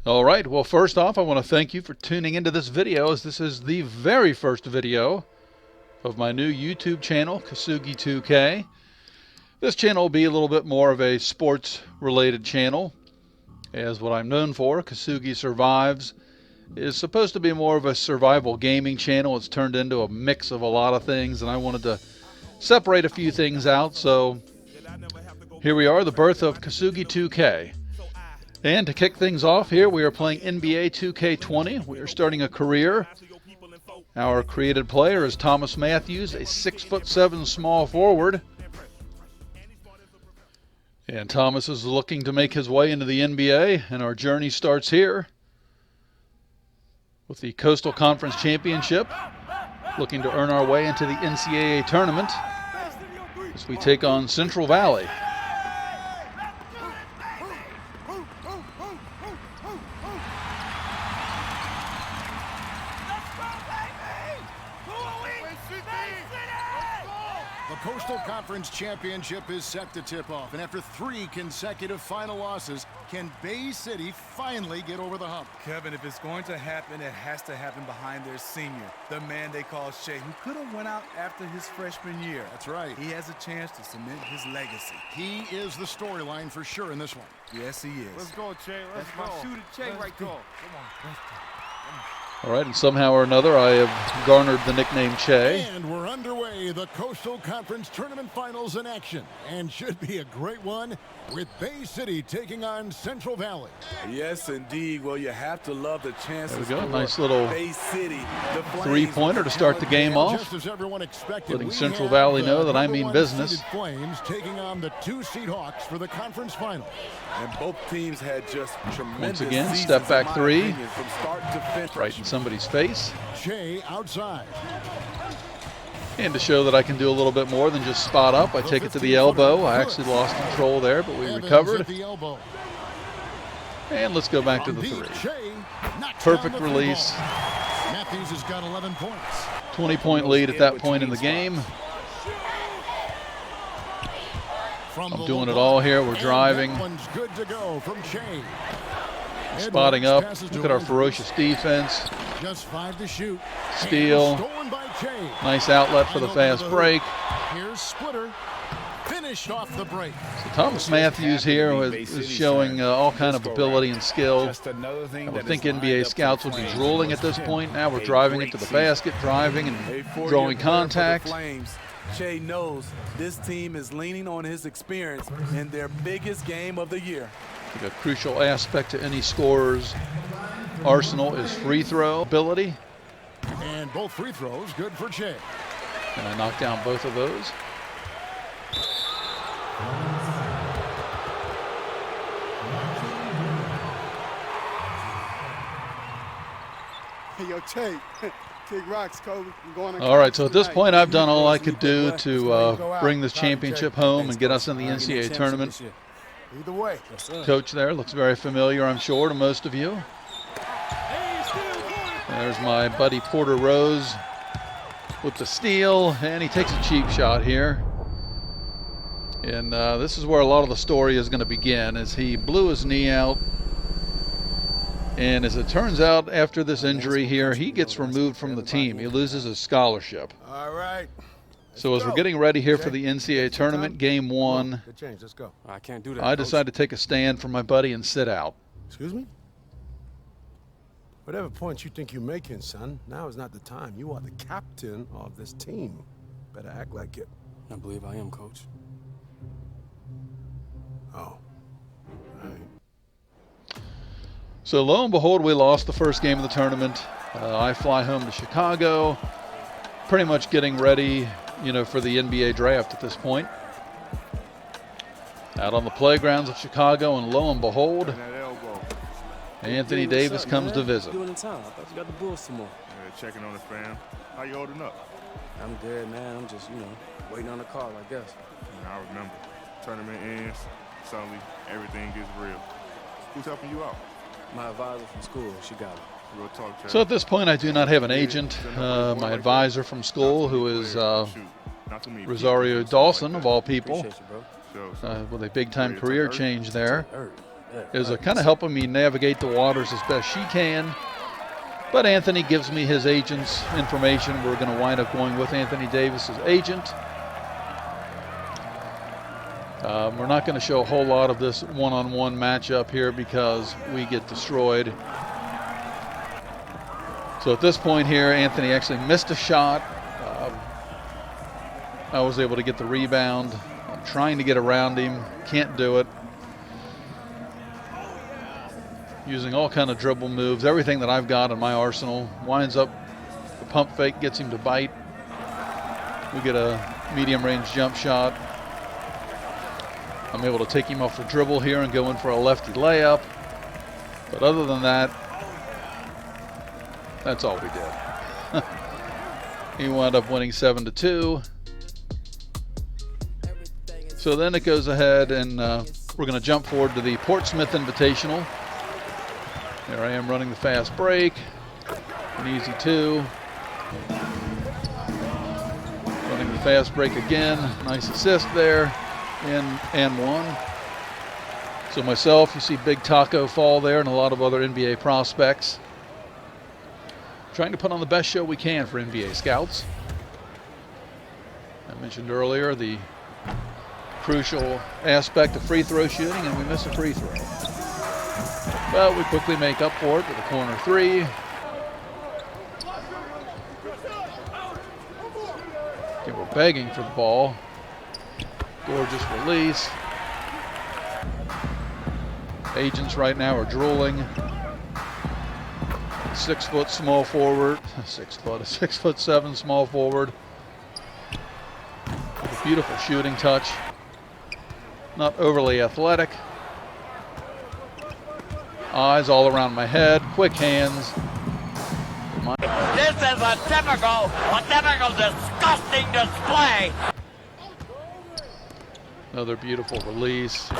All right, well, first off, I want to thank you for tuning into this video, as this is the very first video of my new YouTube channel, Kasugi2K. This channel will be a little bit more of a sports-related channel, as what I'm known for, Kasugi Survives, is supposed to be more of a survival gaming channel. It's turned into a mix of a lot of things, and I wanted to separate a few things out, so here we are, the birth of Kasugi2K. And to kick things off here, we are playing NBA 2K20. We are starting a career. Our created player is Thomas Matthews, a 6'7" small forward. And Thomas is looking to make his way into the NBA, and our journey starts here with the Coastal Conference Championship, looking to earn our way into the NCAA tournament as we take on Central Valley. The Coastal Conference Championship is set to tip off, and after 3 consecutive final losses, can Bay City finally get over the hump? Kevin, if it's going to happen, it has to happen behind their senior, the man they call Shea, who could have went out after his freshman year. That's right. He has a chance to cement his legacy. He is the storyline for sure in this one. Yes, he is. Let's go, Che. Let's go. That's my shooter, Che, right there. Come on. Let's go. All right, and somehow or another, I have garnered the nickname Che. And we're underway, the Coastal Conference Tournament Finals in action. And should be a great one, with Bay City taking on Central Valley. Yes, indeed. Well, you have to love the chances. There we go, nice little Bay City, three-pointer to start the game off. Just as everyone expected, Letting Central Valley know that I mean business. Flames taking on the 2-seed Hawks for the conference final. And both teams had just tremendous Once again, seasons, step back in my three. opinion, from start to finish. Right in somebody's face. Che outside. And to show that I can do a little bit more than just spot up, I take it to the elbow. I actually lost control there, but we recovered. And let's go back to the 3. Perfect release. Matthews has got 11 points. 20-point lead at that point in the game. I'm doing it all here. We're driving. Good to go from Che. Spotting up. Look at our ferocious defense. Just 5 to shoot. Steal. Nice outlet for the fast break. Here's Splitter. Finished off the break. So Thomas Matthews here is showing all kind of ability and skill. I would think NBA scouts would be drooling at this point. Now we're driving into the basket, driving and drawing contact. Che knows this team is leaning on his experience in their biggest game of the year. A crucial aspect to any scorer's arsenal is free throw ability. And both free throws good for Che. And I knocked down both of those. Hey, yo, Che. Kick rocks, Kobe. All right, so at this point, I've done all I could do to bring this championship home and get us in the NCAA tournament. Either way. Coach there looks very familiar, I'm sure, to most of you. There's my buddy Porter Rose with the steal, and he takes a cheap shot here. And this is where a lot of the story is going to begin, as he blew his knee out. And as it turns out, after this injury here, he gets removed from the team. He loses his scholarship. All right. So as we're getting ready here for the NCAA tournament, game 1, Good change. Let's go. I can't do that. I decide to take a stand for my buddy and sit out. Excuse me? Whatever point you think you're making, son, now is not the time. You are the captain of this team. Better act like it. I believe I am, Coach. Oh. All right. So lo and behold, we lost the first game of the tournament. I fly home to Chicago, pretty much getting ready, for the NBA draft at this point. Out on the playgrounds of Chicago, and lo and behold, Anthony Davis comes to visit. Doing in town. I thought you got the Bulls tomorrow. Yeah, checking on the fam. How you holding up? I'm good, man. I'm just, waiting on the call, I guess. I remember. Tournament ends, suddenly everything gets real. Who's helping you out? My advisor from school, she got it. Real talk, Chad. So at this point, I do not have an agent. My advisor from school, who is Rosario Dawson, of all people, Appreciate you, bro. with a big-time career change there. is kind of helping me navigate the waters as best she can. But Anthony gives me his agent's information. We're going to wind up going with Anthony Davis's agent. We're not going to show a whole lot of this one-on-one matchup here because we get destroyed. So at this point here, Anthony actually missed a shot. I was able to get the rebound. I'm trying to get around him. Can't do it. Using all kind of dribble moves, everything that I've got in my arsenal. Winds up, the pump fake gets him to bite. We get a medium range jump shot. I'm able to take him off the dribble here and go in for a lefty layup. But other than that, that's all we did. He wound up winning 7-2. So then it goes ahead and we're going to jump forward to the Portsmouth Invitational. There I am running the fast break. An easy 2. Running the fast break again. Nice assist there. And 1. So myself, you see Big Taco fall there and a lot of other NBA prospects. Trying to put on the best show we can for NBA scouts. I mentioned earlier the crucial aspect of free throw shooting, and we miss a free throw. But we quickly make up for it with a corner 3. Okay, we're begging for the ball. Gorgeous release. Agents right now are drooling. 6 foot small forward. 6 foot, a 6'7" small forward. With a beautiful shooting touch. Not overly athletic. Eyes all around my head. Quick hands. This is a typical disgusting display. Another beautiful release.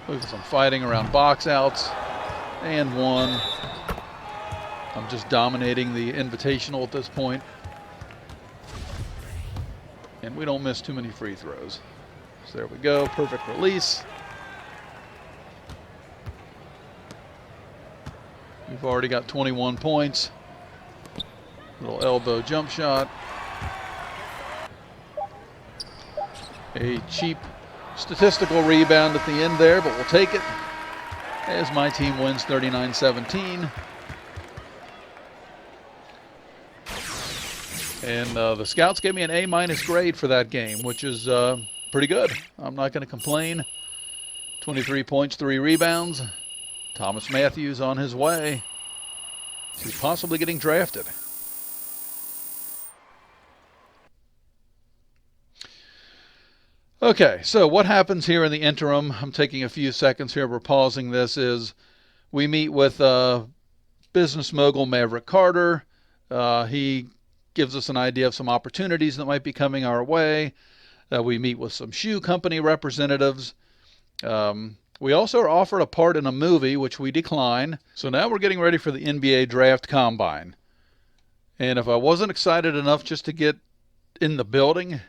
Look at some fighting around box outs. And 1. I'm just dominating the invitational at this point. And we don't miss too many free throws. So there we go, perfect release. We've already got 21 points. Little elbow jump shot. A cheap statistical rebound at the end there, but we'll take it as my team wins 39-17. And the scouts gave me an A- grade for that game, which is pretty good. I'm not going to complain. 23 points, 3 rebounds. Thomas Matthews on his way to possibly getting drafted. Okay, so what happens here in the interim? I'm taking a few seconds here. We're pausing this. Is we meet with business mogul Maverick Carter. He gives us an idea of some opportunities that might be coming our way. We meet with some shoe company representatives. We also are offered a part in a movie, which we decline. So now we're getting ready for the NBA Draft Combine. And if I wasn't excited enough just to get in the building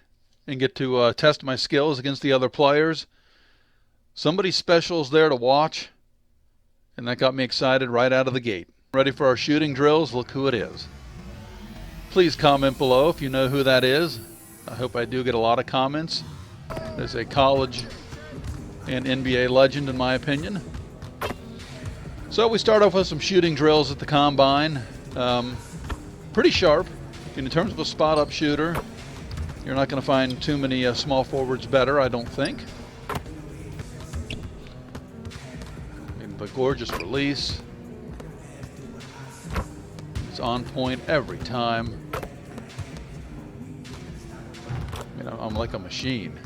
and get to test my skills against the other players, somebody special is there to watch, and that got me excited right out of the gate. Ready for our shooting drills? Look who it is. Please comment below if you know who that is. I hope I do get a lot of comments. There's a college and NBA legend in my opinion. So we start off with some shooting drills at the Combine. Pretty sharp. In terms of a spot-up shooter, you're not going to find too many small forwards better, I don't think. But gorgeous release. It's on point every time. You know, I'm like a machine.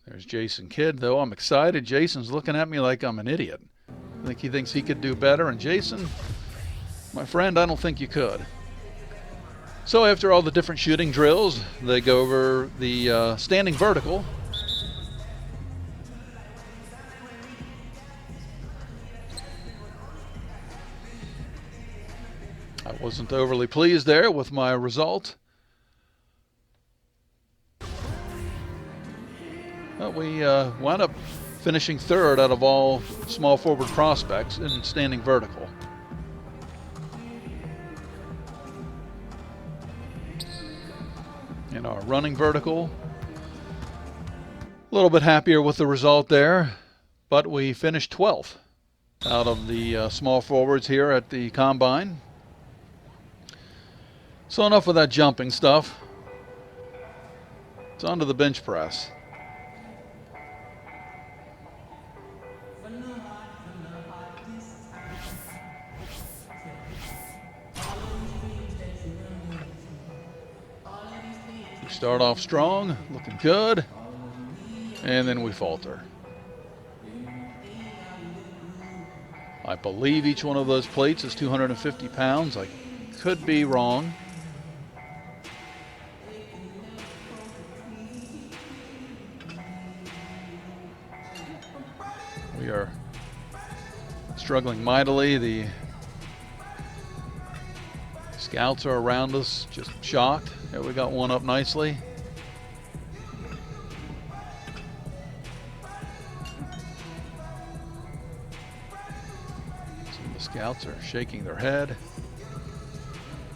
There's Jason Kidd, though. I'm excited. Jason's looking at me like I'm an idiot. I think he thinks he could do better. And Jason, my friend, I don't think you could. So after all the different shooting drills, they go over the standing vertical. I wasn't overly pleased there with my result. Well, we wound up finishing third out of all small forward prospects in standing vertical. In our running vertical, a little bit happier with the result there, but we finished 12th out of the small forwards here at the Combine. So enough with that jumping stuff. It's on to the bench press. We start off strong, looking good, and then we falter. I believe each one of those plates is 250 pounds. I could be wrong. We are struggling mightily. The scouts are around us, just shocked. There, we got one up nicely. The scouts are shaking their head.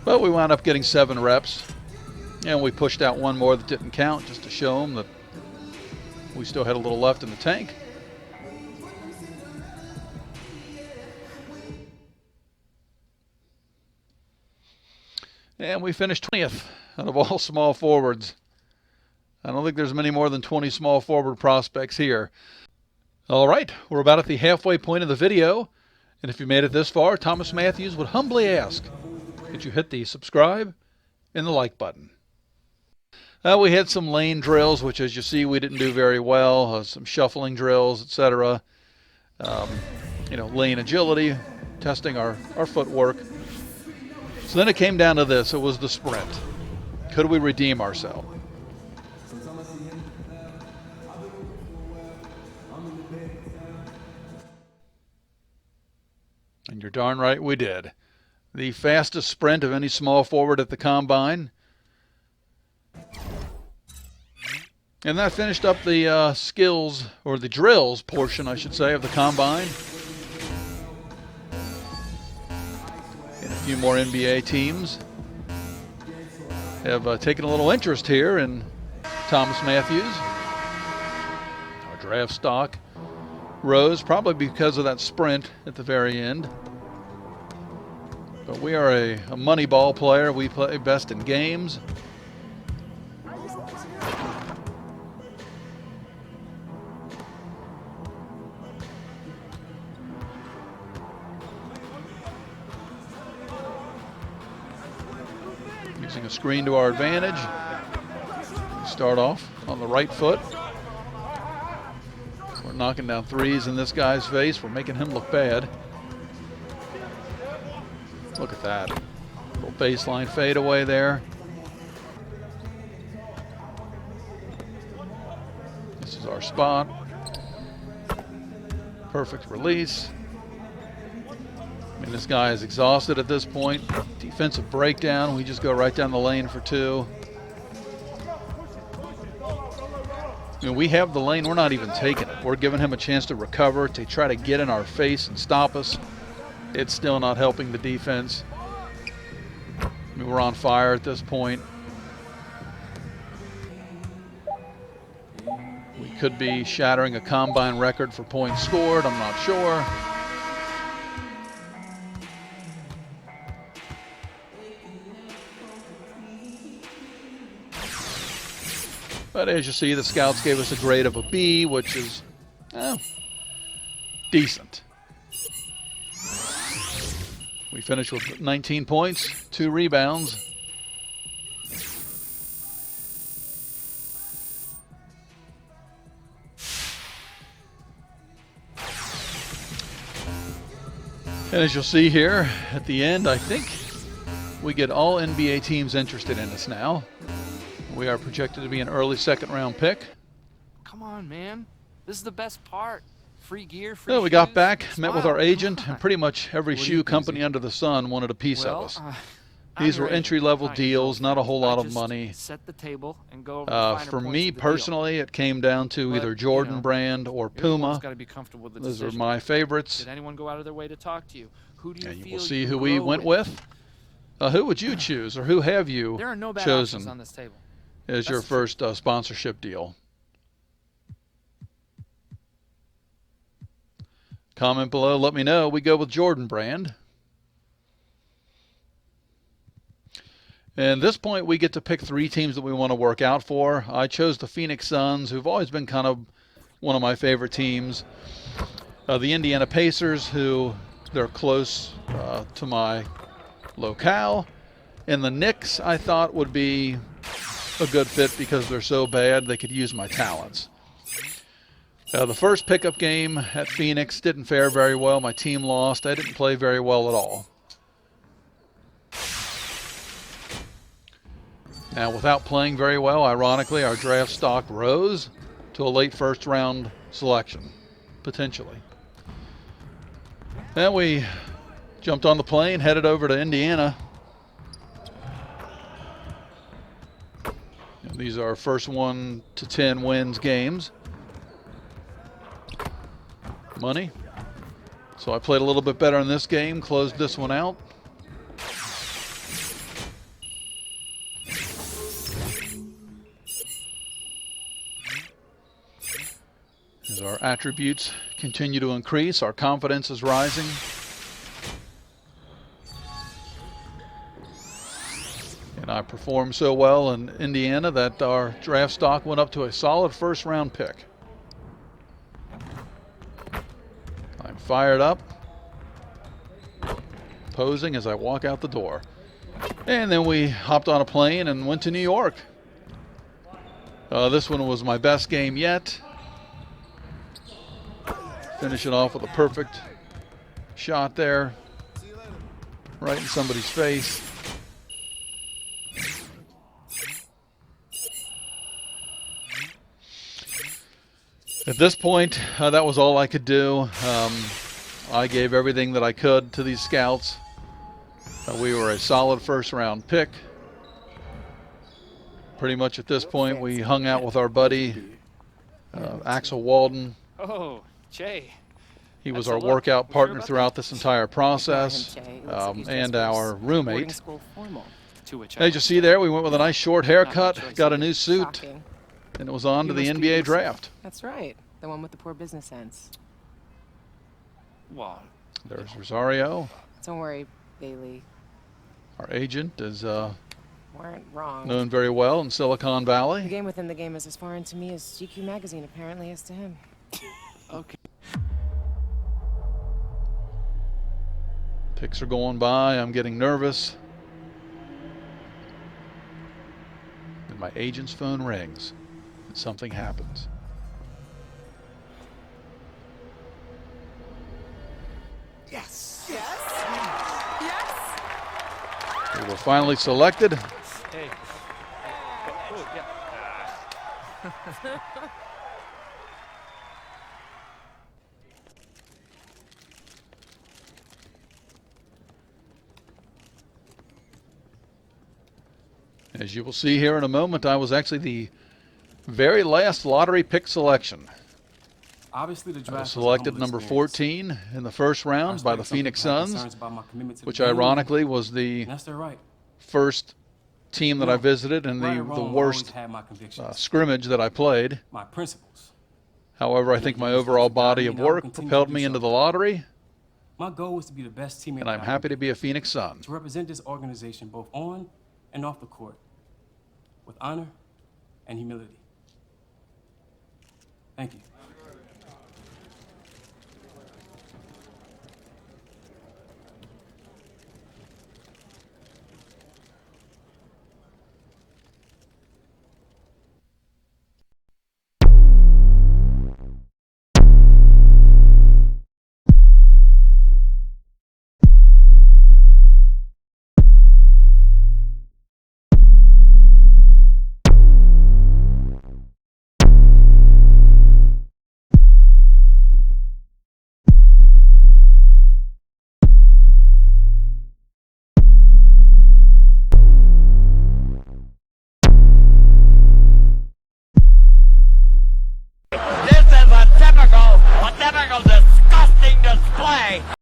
But we wound up getting 7 reps. And we pushed out one more that didn't count just to show them that we still had a little left in the tank. And we finished 20th out of all small forwards. I don't think there's many more than 20 small forward prospects here. All right, we're about at the halfway point of the video. And if you made it this far, Thomas Matthews would humbly ask that you hit the subscribe and the like button. We had some lane drills, which as you see we didn't do very well. Some shuffling drills, etc. Lane agility, testing our footwork. So then it came down to this. It was the sprint. Could we redeem ourselves? And you're darn right we did. The fastest sprint of any small forward at the Combine. And that finished up the skills, or the drills portion, I should say, of the Combine. And a few more NBA teams have taken a little interest here in Thomas Matthews. Our draft stock rose, probably because of that sprint at the very end. But we are a money ball player. We play best in games. Using a screen to our advantage. We start off on the right foot. We're knocking down threes in this guy's face. We're making him look bad. Look at that. Little baseline fadeaway there. This is our spot. Perfect release. I mean, this guy is exhausted at this point. Defensive breakdown. We just go right down the lane for 2. I mean, we have the lane. We're not even taking it. We're giving him a chance to recover, to try to get in our face and stop us. It's still not helping the defense. I mean, we're on fire at this point. We could be shattering a Combine record for points scored. I'm not sure. But as you see, the scouts gave us a grade of a B, which is decent. We finished with 19 points, 2 rebounds. And as you'll see here at the end, I think we get all NBA teams interested in us now. We are projected to be an early second-round pick. Come on, man. This is the best part. Free gear, free So we got shoes. back, Smile. met with our agent, and pretty much every What are shoe you company busy? under the sun wanted a piece Well, of us. These were ready to entry-level find deals, not a whole girlfriends. lot I of just money. Set the table and go over the finer For points me of the deal. personally, it came down to But, either you Jordan know, brand or you're the one's Puma. got to be comfortable with the Those are decision. my favorites. Did anyone go out of their way to talk to you? Who do you And you feel will see you who we grow went with. Who would you choose, or who have you There are no bad options chosen on this table. as your That's the truth. first sponsorship deal? Comment below, let me know. We go with Jordan brand. And at this point, we get to pick 3 teams that we want to work out for. I chose the Phoenix Suns, who've always been kind of one of my favorite teams. The Indiana Pacers, who they're close to my locale. And the Knicks, I thought, would be a good fit because they're so bad they could use my talents. The first pickup game at Phoenix didn't fare very well. My team lost. I didn't play very well at all. Now, without playing very well, ironically, our draft stock rose to a late first-round selection, potentially. Then we jumped on the plane, headed over to Indiana. And these are our first 1 to 10 wins games. Money. So I played a little bit better in this game, closed this one out. As our attributes continue to increase, our confidence is rising. And I performed so well in Indiana that our draft stock went up to a solid first-round pick. I'm fired up, posing as I walk out the door. And then we hopped on a plane and went to New York. This one was my best game yet. Finish it off with a perfect shot there, right in somebody's face. At this point, that was all I could do. I gave everything that I could to these scouts. We were a solid first-round pick. Pretty much at this point, we hung out with our buddy, Axel Walden. Oh, Jay. He was That's our a look. workout You sure partner about throughout that? this entire process, and our roommate. To which As you see there, we went with a nice short haircut, got a new suit, Shocking. and it was on to the You must be NBA used to draft. That's right. The one with the poor business sense. Well, There's Rosario. Don't worry, Bailey. Our agent is Weren't wrong. known very well in Silicon The Valley. game within the game is as foreign to me as GQ magazine apparently is to him. okay. Picks are going by. I'm getting nervous. And my agent's phone rings, and something happens. Yes. We were finally selected. Hey. Oh, yeah. As you will see here in a moment, I was actually the very last lottery pick selection. Obviously, the I draft was selected number 14 in the first round by the Phoenix Suns, which ironically was the That's their right. first team that I visited and Right or the wrong, I worst always had my convictions, scrimmage that I played. my principles. However, I think my overall body of work propelled me into the lottery, My goal was to be the best teammate. and I'm that I happy could to be a Phoenix Sun. to represent this organization both on and off the court with honor and humility. Thank you.